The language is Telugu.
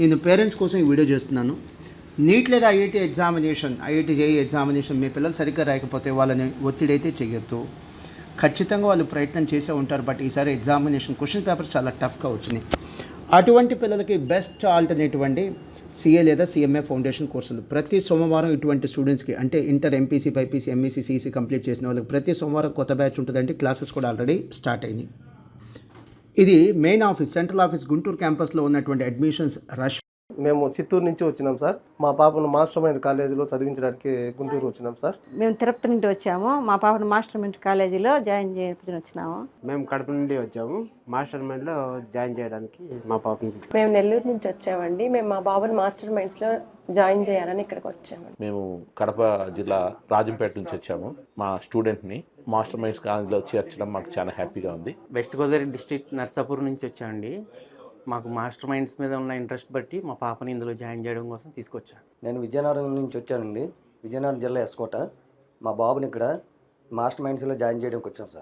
నేను పేరెంట్స్ కోసం ఈ వీడియో చేస్తున్నాను. నీట్ లేదా ఐఐటి జేఈ ఎగ్జామినేషన్ మీ పిల్లలు సరిగ్గా రాయకపోతే వాళ్ళని ఒత్తిడి అయితే చేయొద్దు. ఖచ్చితంగా వాళ్ళు ప్రయత్నం చేసే ఉంటారు. బట్ ఈసారి ఎగ్జామినేషన్ క్వశ్చన్ పేపర్స్ చాలా టఫ్గా వచ్చినాయి. అటువంటి పిల్లలకి బెస్ట్ ఆల్టర్నేటివ్ అండి సిఏ లేదా సిఎంఏ ఫౌండేషన్ కోర్సులు. ప్రతి సోమవారం ఇటువంటి స్టూడెంట్స్కి అంటే inter MPC BiPC MEC CEC complete చేసిన వాళ్ళకి ప్రతి సోమవారం కొత్త బ్యాచ్ ఉంటుందండి. క్లాసెస్ కూడా ఆల్రెడీ స్టార్ట్ అయినాయి. ఇది main office, central office Guntur క్యాంపస్లో ఉన్నటువంటి అడ్మిషన్స్ రష్. మేము చిత్తూరు నుంచి వచ్చినాం సార్. మా పాపను మాస్టర్ మైండ్ కాలేజీలో చదివించడానికి గుంటూరు వచ్చినాం సార్. మేము తిరుపతి నుండి వచ్చాము. మా పాపను మాస్టర్ మైండ్ కాలేజీలో జాయిన్ చేయించుకుని వచ్చినాము. మేము కడప నుండి వచ్చాము. మాస్టర్ మైండ్లో జాయిన్ చేయడానికి మా పాపని. మేము నెల్లూరు నుంచి వచ్చామండి. మేము మా బాబుని మాస్టర్ మైండ్స్లో జాయిన్ చేయాలని ఇక్కడికి వచ్చాము. మేము కడప జిల్లా రాజంపేట నుంచి వచ్చాము. మా స్టూడెంట్ని మాస్టర్ మైండ్స్ కాలేజీలో చేర్చడం మాకు చాలా హ్యాపీగా ఉంది. వెస్ట్ గోదావరి డిస్ట్రిక్ట్ నర్సాపూర్ నుంచి వచ్చామండి. మాకు మాస్టర్ మైండ్స్ మీద ఉన్న ఇంట్రెస్ట్ బట్టి మా పాపని ఇందులో జాయిన్ చేయడం కోసం తీసుకొచ్చాను. నేను విజయనగరం నుంచి వచ్చానండి. విజయనగరం జిల్లా ఎస్కోట. మా బాబుని ఇక్కడ మాస్టర్ మైండ్స్లో జాయిన్ చేయడానికి వచ్చాం సార్.